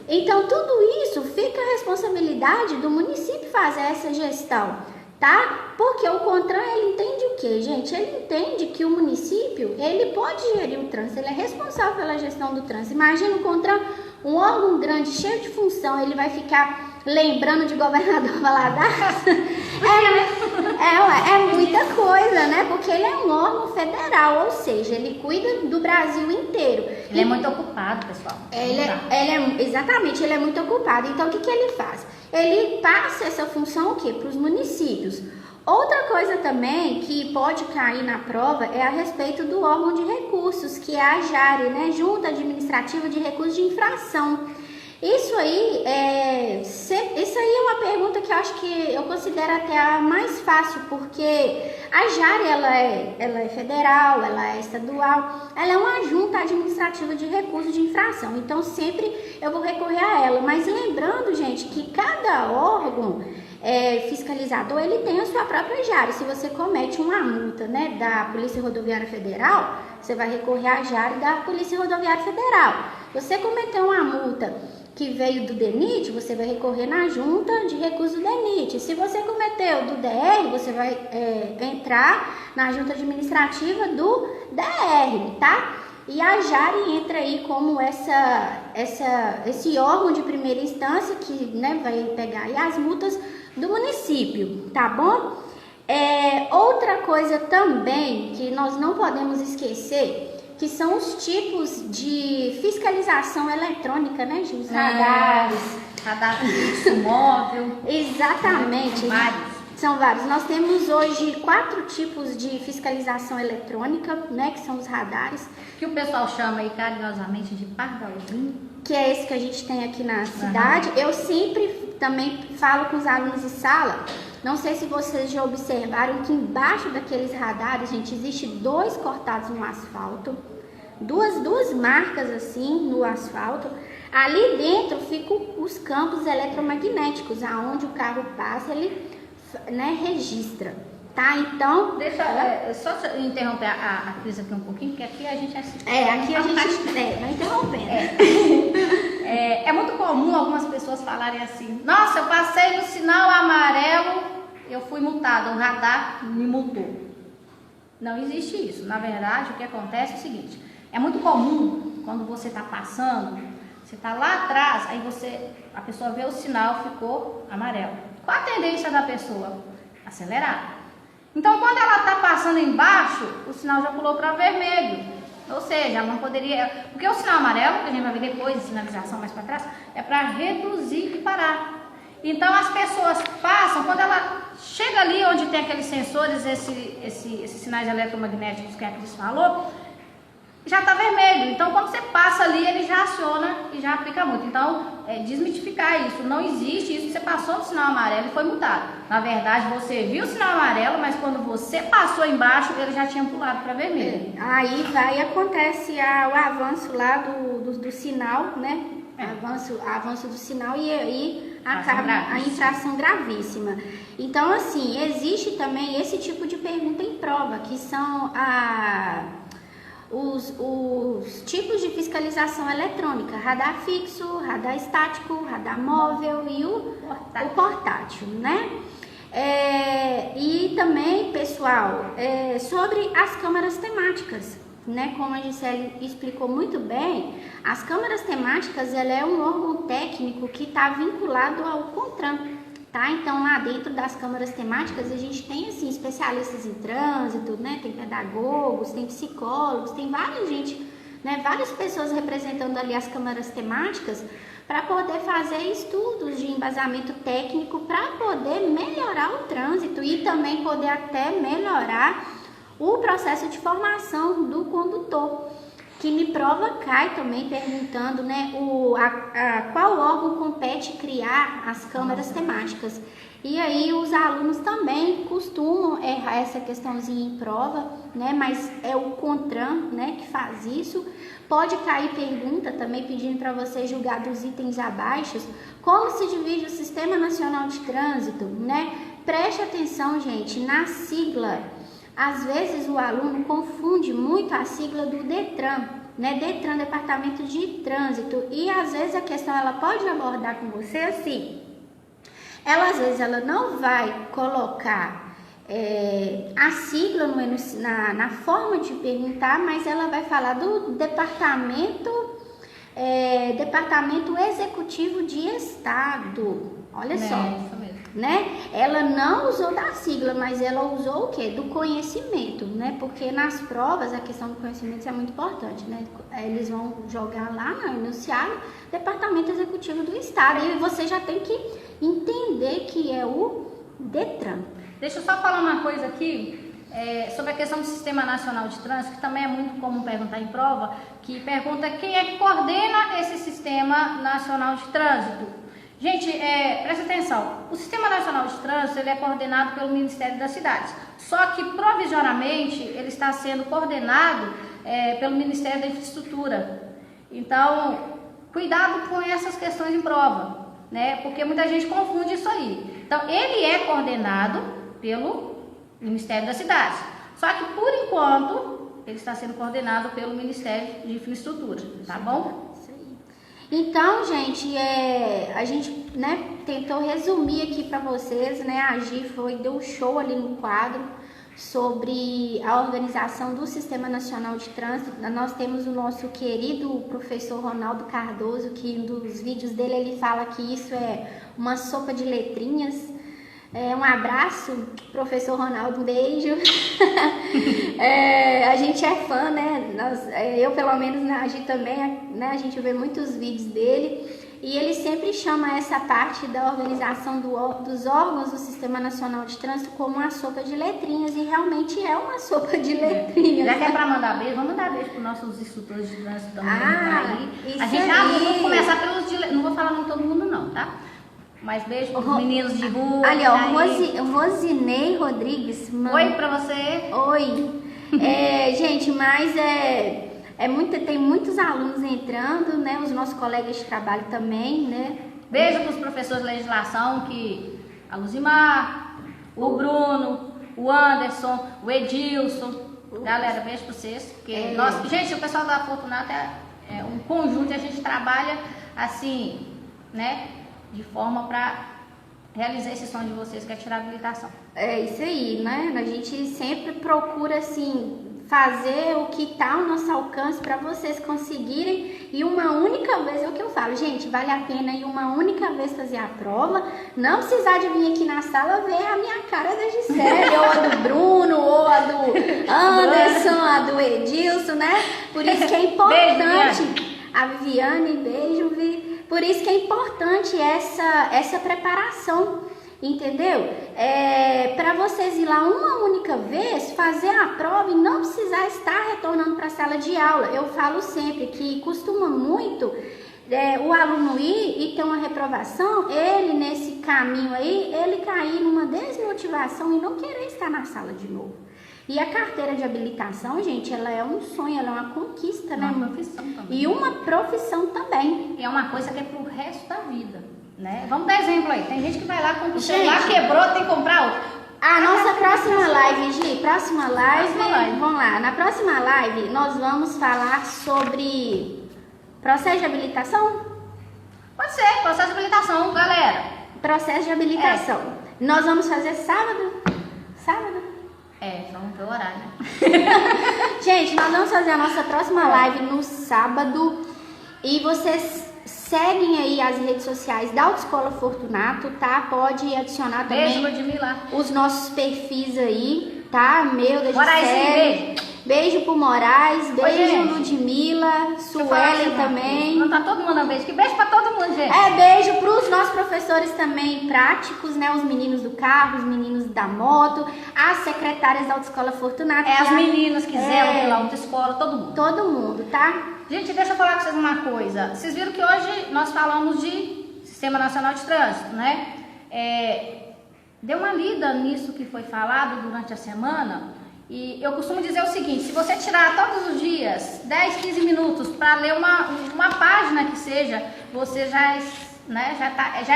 [SPEAKER 1] Então, tudo isso fica a responsabilidade do município fazer essa gestão, tá? Porque o CONTRAN, ele entende o quê, gente? Ele entende que o município, ele pode gerir o trânsito, ele é responsável pela gestão do trânsito. Imagina o CONTRAN, um órgão grande, cheio de função, ele vai ficar lembrando de governador Valadares? É muita coisa, né? Porque ele é um órgão federal, ou seja, ele cuida do Brasil inteiro.
[SPEAKER 2] Ele é muito ocupado, pessoal.
[SPEAKER 1] Exatamente, ele é muito ocupado. Então, o que ele faz? Ele passa essa função o quê? Para os municípios. Outra coisa também que pode cair na prova é a respeito do órgão de recursos, que é a JARE, né? Junta Administrativa de Recursos de Infração. Isso aí é uma pergunta que eu acho que eu considero até a mais fácil, porque a JARE ela é federal, ela é estadual, ela é uma junta administrativa de recursos de infração, então sempre eu vou recorrer a ela. Mas lembrando, gente, que cada órgão fiscalizador, ele tem a sua própria JARE. Se você comete uma multa, né, da Polícia Rodoviária Federal, você vai recorrer à JARE da Polícia Rodoviária Federal. Você cometeu uma multa que veio do DENIT, você vai recorrer na Junta de Recursos do DENIT. Se você cometeu do DR, você vai entrar na Junta Administrativa do DR, tá? E a JARE entra aí como esse órgão de primeira instância que, né, vai pegar aí as multas do município, tá bom? Outra coisa também que nós não podemos esquecer, que são os tipos de fiscalização eletrônica, né, Gil? Os radares.
[SPEAKER 2] Radar fixo, móvel.
[SPEAKER 1] Exatamente.
[SPEAKER 2] São vários.
[SPEAKER 1] São vários. Nós temos hoje 4 tipos de fiscalização eletrônica, né, que são os radares.
[SPEAKER 2] Que o pessoal chama aí carinhosamente de pardalzinho.
[SPEAKER 1] Que é esse que a gente tem aqui na cidade. Eu sempre também falo com os alunos de sala. Não sei se vocês já observaram que embaixo daqueles radares, gente, existe 2 cortados no asfalto, duas marcas assim no asfalto. Ali dentro ficam os campos eletromagnéticos, aonde o carro passa, ele, né, registra, tá? Então,
[SPEAKER 2] deixa só interromper a Cris aqui um pouquinho, porque aqui a gente assiste.
[SPEAKER 1] Aqui a gente vai interrompendo.
[SPEAKER 2] É muito comum algumas pessoas falarem assim: nossa, eu passei no sinal amarelo, eu fui multada, o radar me multou. Não existe isso. Na verdade, o que acontece é o seguinte: é muito comum quando você está passando, você está lá atrás, aí a pessoa vê o sinal, ficou amarelo. Qual a tendência da pessoa? Acelerar. Então, quando ela está passando embaixo, o sinal já pulou para vermelho. Ou seja, ela não poderia... Porque o sinal amarelo, que a gente vai ver depois, de sinalização mais para trás, é para reduzir e parar. Então, as pessoas passam, quando ela chega ali onde tem aqueles sensores, esses sinais eletromagnéticos que a Cris falou, já está vermelho. Então, quando você passa ali, ele já aciona e já aplica a multa. Então, desmitificar isso. Não existe isso que você passou no sinal amarelo e foi multado. Na verdade, você viu o sinal amarelo, mas quando você passou embaixo, ele já tinha pulado para vermelho.
[SPEAKER 1] Aí acontece o avanço lá do sinal, né? Avanço do sinal, e aí acaba a infração gravíssima. Então, assim, existe também esse tipo de pergunta em prova, que são os tipos de fiscalização eletrônica: radar fixo, radar estático, radar móvel e o portátil, né? E também, pessoal, sobre as câmeras temáticas, né? Como a Gisele explicou muito bem, as câmeras temáticas, ela é um órgão técnico que está vinculado ao CONTRAN, tá? Então, lá dentro das câmaras temáticas, a gente tem, assim, especialistas em trânsito, né? Tem pedagogos, tem psicólogos, tem várias pessoas representando ali as câmaras temáticas para poder fazer estudos de embasamento técnico para poder melhorar o trânsito e também poder até melhorar o processo de formação do condutor. Que me prova cai também perguntando, né, qual órgão compete criar as câmeras temáticas. E aí os alunos também costumam errar essa questãozinha em prova, né, mas é o CONTRAN, né, que faz isso. Pode cair pergunta também pedindo para você julgar dos itens abaixo, como se divide o Sistema Nacional de Trânsito, né? Preste atenção, gente, na sigla. Às vezes o aluno confunde muito a sigla do DETRAN, né? DETRAN, Departamento de Trânsito, e às vezes a questão ela pode abordar com você assim. Às vezes ela não vai colocar a sigla na forma de perguntar, mas ela vai falar do Departamento Departamento Executivo de Estado. Olha só.
[SPEAKER 2] Isso mesmo.
[SPEAKER 1] Né? Ela não usou da sigla, mas ela usou o quê? Do conhecimento, né? Porque nas provas a questão do conhecimento é muito importante, né? Eles vão jogar lá no enunciado Departamento Executivo do Estado e você já tem que entender que é o DETRAN.
[SPEAKER 2] Deixa eu só falar uma coisa aqui sobre a questão do Sistema Nacional de Trânsito, que também é muito comum perguntar em prova, que pergunta quem é que coordena esse Sistema Nacional de Trânsito. Gente, presta atenção, o Sistema Nacional de Trânsito ele é coordenado pelo Ministério das Cidades, só que provisoriamente ele está sendo coordenado pelo Ministério da Infraestrutura. Então, cuidado com essas questões em prova, né? Porque muita gente confunde isso aí. Então, ele é coordenado pelo Ministério das Cidades, só que por enquanto ele está sendo coordenado pelo Ministério de Infraestrutura, tá bom?
[SPEAKER 1] Então, gente, a gente, né, tentou resumir aqui para vocês, né, a Gi deu show ali no quadro sobre a organização do Sistema Nacional de Trânsito. Nós temos o nosso querido professor Ronaldo Cardoso, que um dos vídeos dele ele fala que isso é uma sopa de letrinhas. Um abraço, professor Ronaldo, um beijo. A gente é fã, né? Eu, pelo menos, a Gi também, né? A gente vê muitos vídeos dele e ele sempre chama essa parte da organização dos órgãos do Sistema Nacional de Trânsito como uma sopa de letrinhas e realmente é uma sopa de letrinhas.
[SPEAKER 2] Já que é para mandar beijo, vamos mandar beijo para os nossos instrutores de trânsito também.
[SPEAKER 1] Isso
[SPEAKER 2] a gente
[SPEAKER 1] aí.
[SPEAKER 2] Vamos começar pelos não vou falar com todo mundo não, tá? Mas beijo para os meninos de rua.
[SPEAKER 1] Ali, ó, Rosinei Rodrigues.
[SPEAKER 2] Oi para você.
[SPEAKER 1] Oi. Gente, mas tem muitos alunos entrando, né? Os nossos colegas de trabalho também, né?
[SPEAKER 2] Beijo para os professores de legislação, a Luzimar, o Bruno, o Anderson, o Edilson. Galera, beijo para vocês. Gente, o pessoal da Fortunato é um conjunto e a gente trabalha assim, né? De forma para realizar esse sonho de vocês, que é tirar a habilitação.
[SPEAKER 1] É isso aí, né? A gente sempre procura, assim, fazer o que está ao nosso alcance para vocês conseguirem. E uma única vez, é o que eu falo, gente, vale a pena ir uma única vez fazer a prova. Não precisar de vir aqui na sala ver a minha cara da Gisele, ou a do Bruno, ou a do Anderson, a do Edilson, né? Por isso que é importante.
[SPEAKER 2] Beijo,
[SPEAKER 1] a Viviane, beijo, Vi. Por isso que é importante essa preparação, entendeu? Para vocês ir lá uma única vez, fazer a prova e não precisar estar retornando para a sala de aula. Eu falo sempre que costuma muito o aluno ir e ter uma reprovação, ele nesse caminho aí, ele cair numa desmotivação e não querer estar na sala de novo. E a carteira de habilitação, gente, ela é um sonho, ela é uma conquista, né?
[SPEAKER 2] Uma profissão também.
[SPEAKER 1] E uma profissão também.
[SPEAKER 2] E é uma coisa que é pro resto da vida, né? Vamos dar exemplo aí. Tem gente que vai lá, compra o celular, quebrou, tem que comprar outro.
[SPEAKER 1] A nossa próxima live, Gi, próxima live, vamos lá. Na próxima live, nós vamos falar sobre processo de habilitação?
[SPEAKER 2] Pode ser, processo de habilitação, galera.
[SPEAKER 1] Processo de habilitação. Nós vamos fazer sábado? Sábado?
[SPEAKER 2] Vamos ver o horário.
[SPEAKER 1] Gente, nós vamos fazer a nossa próxima live no sábado. E vocês seguem aí as redes sociais da Autoescola Fortunato, tá? Pode adicionar também os nossos perfis aí, tá? Meu, da Gisele. Beijo pro Moraes, beijo Ludmila, Suelen também.
[SPEAKER 2] Não tá todo mundo dando beijo. Que beijo pra todo mundo, gente.
[SPEAKER 1] Beijo pros nossos professores também práticos, né? Os meninos do carro, os meninos da moto, as secretárias da Autoescola Fortunato.
[SPEAKER 2] As meninas que zelam pela autoescola, todo mundo.
[SPEAKER 1] Todo mundo, tá?
[SPEAKER 2] Gente, deixa eu falar com vocês uma coisa. Vocês viram que hoje nós falamos de Sistema Nacional de Trânsito, né? Dê uma lida nisso que foi falado durante a semana. E eu costumo dizer o seguinte: se você tirar todos os dias 10, 15 minutos para ler uma página que seja, você já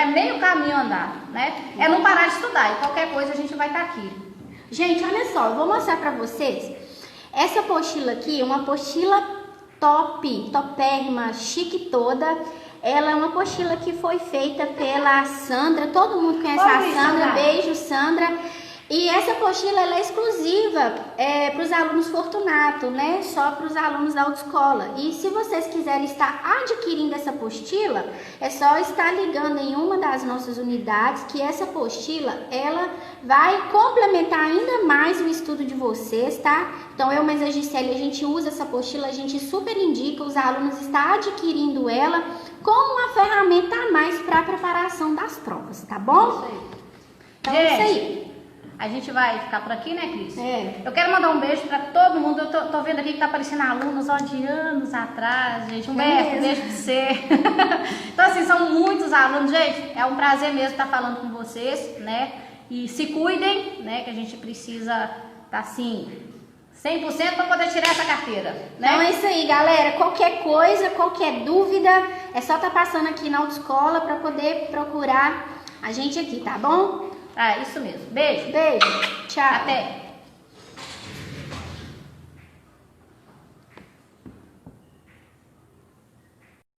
[SPEAKER 2] é meio caminho andado, né? É não parar de estudar, e qualquer coisa a gente vai estar aqui.
[SPEAKER 1] Gente, olha só, eu vou mostrar para vocês essa apostila aqui, uma apostila topérrima, chique toda. Ela é uma apostila que foi feita pela Sandra, todo mundo conhece a Sandra, beijo Sandra. E essa apostila ela é exclusiva para os alunos Fortunato, né? Só para os alunos da autoescola. E se vocês quiserem estar adquirindo essa apostila, é só estar ligando em uma das nossas unidades, que essa apostila ela vai complementar ainda mais o estudo de vocês, tá? Então eu, mas a Gisele, a gente usa essa apostila, a gente super indica os alunos estar adquirindo ela como uma ferramenta a mais para a preparação das provas, tá bom? Então é isso aí.
[SPEAKER 2] A gente vai ficar por aqui, né, Cris?
[SPEAKER 1] É.
[SPEAKER 2] Eu quero mandar um beijo pra todo mundo. Eu tô vendo aqui que tá aparecendo alunos ó, de anos atrás, gente. Humberto, um beijo pra você. Então, assim, são muitos alunos. Gente, é um prazer mesmo estar falando com vocês, né? E se cuidem, né? Que a gente precisa tá assim, 100% para poder tirar essa carteira, né?
[SPEAKER 1] Então é isso aí, galera. Qualquer coisa, qualquer dúvida, é só tá passando aqui na autoescola para poder procurar a gente aqui, tá bom?
[SPEAKER 2] Ah, isso mesmo. Beijo.
[SPEAKER 1] Beijo. Tchau.
[SPEAKER 2] Até.